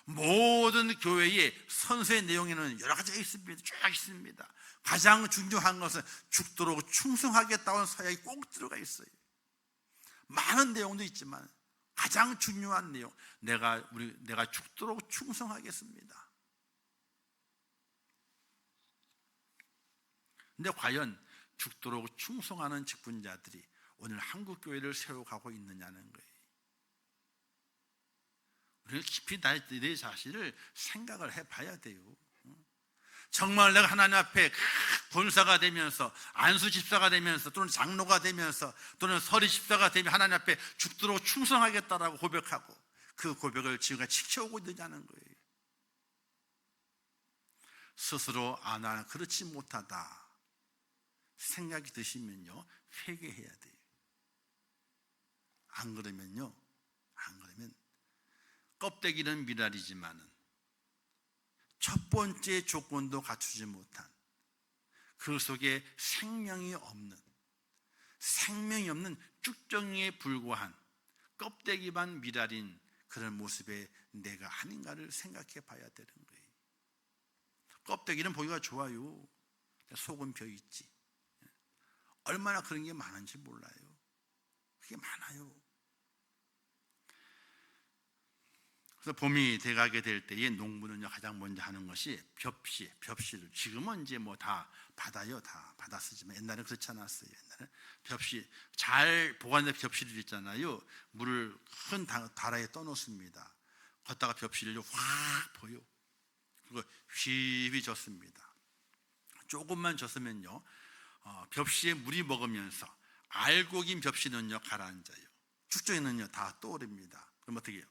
Speaker 1: 모든 교회의 선서의 내용에는 여러 가지가 있습니다. 쭉 있습니다. 가장 중요한 것은 죽도록 충성하겠다는 서약이 꼭 들어가 있어요. 많은 내용도 있지만 가장 중요한 내용, 내가 죽도록 충성하겠습니다. 근데 과연 죽도록 충성하는 직분자들이 오늘 한국 교회를 세워가고 있느냐는 거예요. 우리가 깊이 내 자신을 생각을 해봐야 돼요. 정말 내가 하나님 앞에 권사가 되면서, 안수 집사가 되면서, 또는 장로가 되면서, 또는 서리 집사가 되면 하나님 앞에 죽도록 충성하겠다라고 고백하고 그 고백을 지금까지 지켜오고 있느냐는 거예요. 스스로 나는 그렇지 못하다 생각이 드시면요, 회개해야 돼요. 안 그러면 껍데기는 미랄이지만은 첫 번째 조건도 갖추지 못한, 그 속에 생명이 없는 쭉정이에 불과한 껍데기만 미랄인 그런 모습에 내가 아닌가를 생각해 봐야 되는 거예요. 껍데기는 보기가 좋아요. 속은 벼있지. 얼마나 그런 게 많은지 몰라요. 그게 많아요. 그래서 봄이 돼가게 될 때에 농부는요, 가장 먼저 하는 것이 벽시를, 지금은 이제 뭐 다 받아요. 다 받아 쓰지만 옛날에는 그렇지 않았어요. 옛날에 벽시, 잘 보관된 벽시를 있잖아요. 물을 큰 다라에 떠놓습니다. 걷다가 벽시를 확 보여. 그리고 휘휘 젓습니다. 조금만 젓으면요, 벽시에 물이 먹으면서 알곡인 벽시는요 가라앉아요. 축적에는요 다 떠오릅니다. 그럼 어떻게 해요?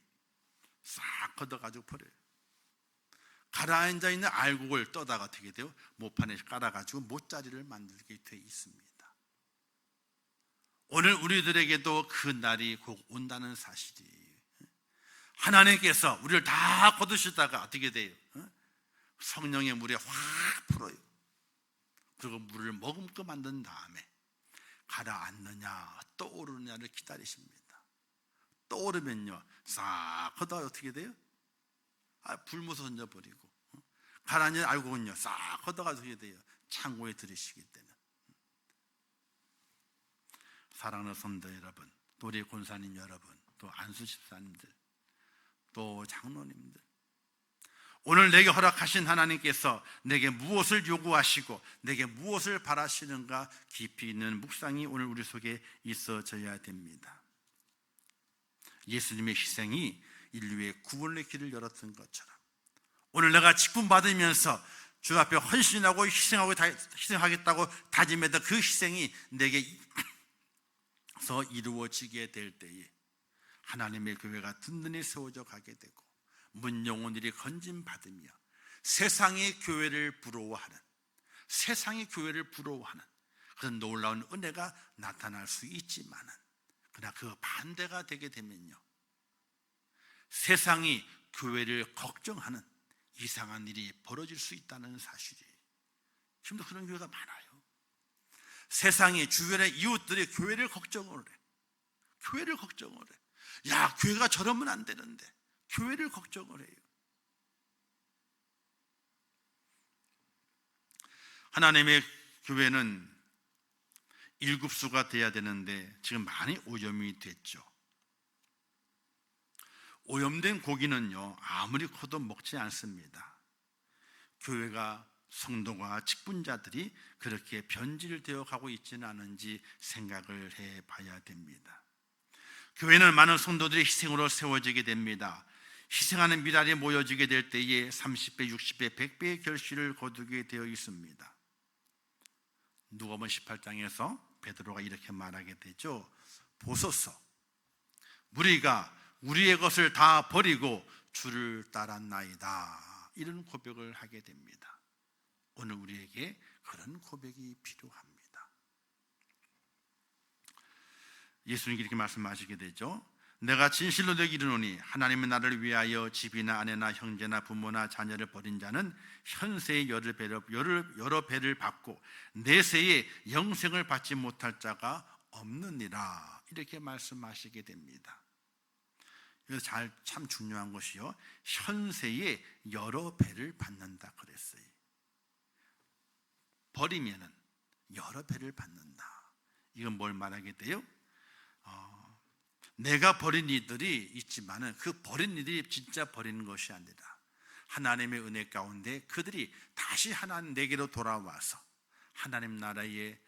Speaker 1: 싹 걷어가지고 버려요. 가라앉아 있는 알곡을 떠다가 어떻게 돼요? 모판에 깔아가지고 못자리를 만들게 돼 있습니다. 오늘 우리들에게도 그 날이 곧 온다는 사실이, 하나님께서 우리를 다 거두시다가 어떻게 돼요? 성령의 물에 확 풀어요. 그리고 물을 머금고 만든 다음에 가라앉느냐 떠오르느냐를 기다리십니다. 떠오르면요 싹 걷다가 어떻게 돼요? 불무서 던져버리고, 가라앉은 알곡은요 싹 걷다가 어떻게 돼요? 창고에 들이시기 때문에. 사랑하는 성도 여러분, 또 우리 권사님 여러분, 또 안수 집사님들, 또 장로님들, 오늘 내게 허락하신 하나님께서 내게 무엇을 요구하시고 내게 무엇을 바라시는가 깊이 있는 묵상이 오늘 우리 속에 있어져야 됩니다. 예수님의 희생이 인류의 구원의 길을 열었던 것처럼 오늘 내가 직분 받으면서 주 앞에 헌신하고 희생하겠다고 다짐했던 그 희생이 내게서 이루어지게 될 때에 하나님의 교회가 든든히 세워져 가게 되고 문영혼들이 건진받으며 세상의 교회를 부러워하는 그런 놀라운 은혜가 나타날 수 있지만은, 그러나 그 반대가 되게 되면요 세상이 교회를 걱정하는 이상한 일이 벌어질 수 있다는 사실이, 지금도 그런 교회가 많아요. 세상의 주변의 이웃들이 교회를 걱정을 해. 야, 교회가 저러면 안 되는데 교회를 걱정을 해요. 하나님의 교회는 일급수가 돼야 되는데 지금 많이 오염이 됐죠. 오염된 고기는요 아무리 커도 먹지 않습니다. 교회가 성도가 직분자들이 그렇게 변질되어 가고 있지는 않은지 생각을 해봐야 됩니다. 교회는 많은 성도들의 희생으로 세워지게 됩니다. 희생하는 미랄이 모여지게 될 때에 30배, 60배, 100배의 결실을 거두게 되어 있습니다. 누가복음 18장에서 베드로가 이렇게 말하게 되죠. 보소서, 우리가 우리의 것을 다 버리고 주를 따랐나이다. 이런 고백을 하게 됩니다. 오늘 우리에게 그런 고백이 필요합니다. 예수님이 이렇게 말씀하시게 되죠. 내가 진실로 너에게 이르노니 하나님의 나라를 위하여 집이나 아내나 형제나 부모나 자녀를 버린 자는 현세의 여러 배를 받고 내세의 영생을 받지 못할 자가 없느니라. 이렇게 말씀하시게 됩니다. 이거 참 중요한 것이요, 현세의 여러 배를 받는다 그랬어요. 버리면은 여러 배를 받는다. 이건 뭘 말하게 돼요? 내가 버린 이들이 있지만은 그 버린 이들이 진짜 버리는 것이 아니라 하나님의 은혜 가운데 그들이 다시 하나님 내게로 돌아와서 하나님 나라의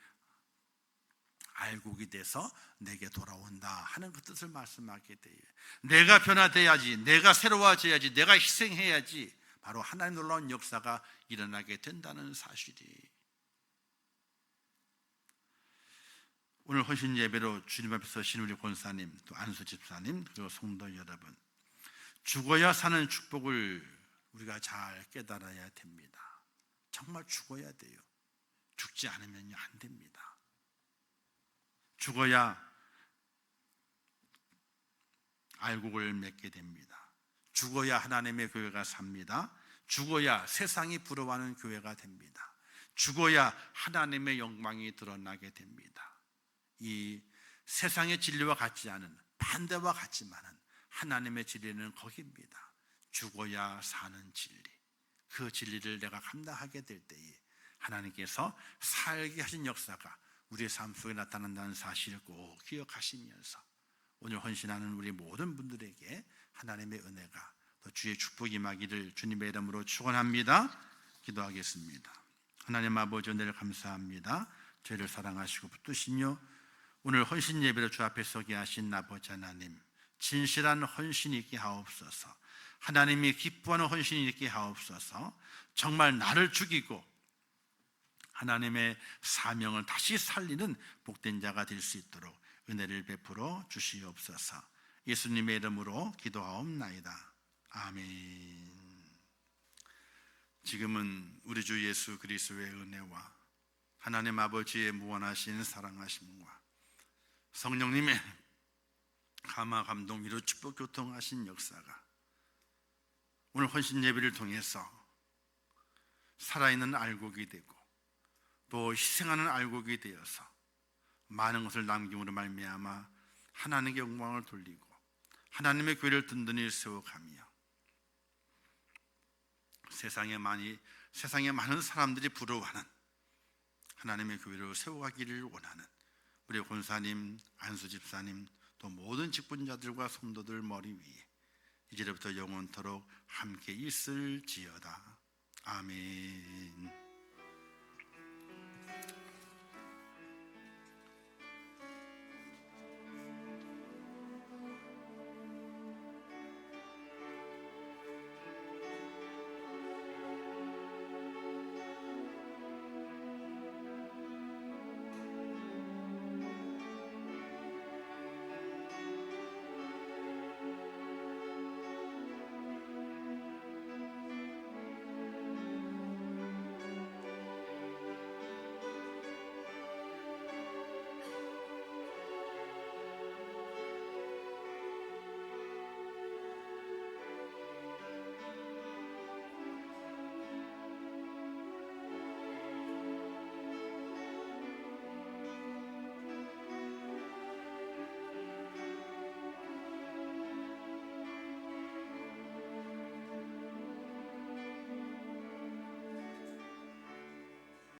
Speaker 1: 알곡이 돼서 내게 돌아온다 하는 그 뜻을 말씀하게 돼요. 내가 변화돼야지, 내가 새로워져야지, 내가 희생해야지 바로 하나님 놀라운 역사가 일어나게 된다는 사실이. 오늘 헌신 예배로 주님 앞에서 신 우리 권사님, 또 안수 집사님, 그리고 성도 여러분, 죽어야 사는 축복을 우리가 잘 깨달아야 됩니다. 정말 죽어야 돼요. 죽지 않으면 안 됩니다. 죽어야 알곡을 맺게 됩니다. 죽어야 하나님의 교회가 삽니다. 죽어야 세상이 부러워하는 교회가 됩니다. 죽어야 하나님의 영광이 드러나게 됩니다. 이 세상의 진리와 같지 않은, 반대와 같지만은 하나님의 진리는 거기입니다. 죽어야 사는 진리, 그 진리를 내가 감당하게 될 때에 하나님께서 살게 하신 역사가 우리의 삶 속에 나타난다는 사실을 꼭 기억하시면서 오늘 헌신하는 우리 모든 분들에게 하나님의 은혜가 또 주의 축복이 임하기를 주님의 이름으로 축원합니다. 기도하겠습니다. 하나님 아버지, 은혜를 감사합니다. 저희를 사랑하시고 붙드시며 오늘 헌신 예배를 주 앞에 서게 하신 아버지 하나님, 진실한 헌신이 있게 하옵소서. 하나님이 기뻐하는 헌신이 있게 하옵소서. 정말 나를 죽이고 하나님의 사명을 다시 살리는 복된 자가 될 수 있도록 은혜를 베풀어 주시옵소서. 예수님의 이름으로 기도하옵나이다. 아멘. 지금은 우리 주 예수 그리스도의 은혜와 하나님 아버지의 무한하신 사랑하심과 성령님의 감화 감동 위로 축복 교통하신 역사가 오늘 헌신 예배를 통해서 살아있는 알곡이 되고 또 희생하는 알곡이 되어서 많은 것을 남김으로 말미암아 하나님께 영광을 돌리고 하나님의 교회를 든든히 세워가며 세상에 많은 사람들이 부러워하는 하나님의 교회를 세워가기를 원하는 우리 권사님, 안수 집사님, 또 모든 직분자들과 성도들 머리 위에 이제부터 영원토록 함께 있을지어다. 아멘.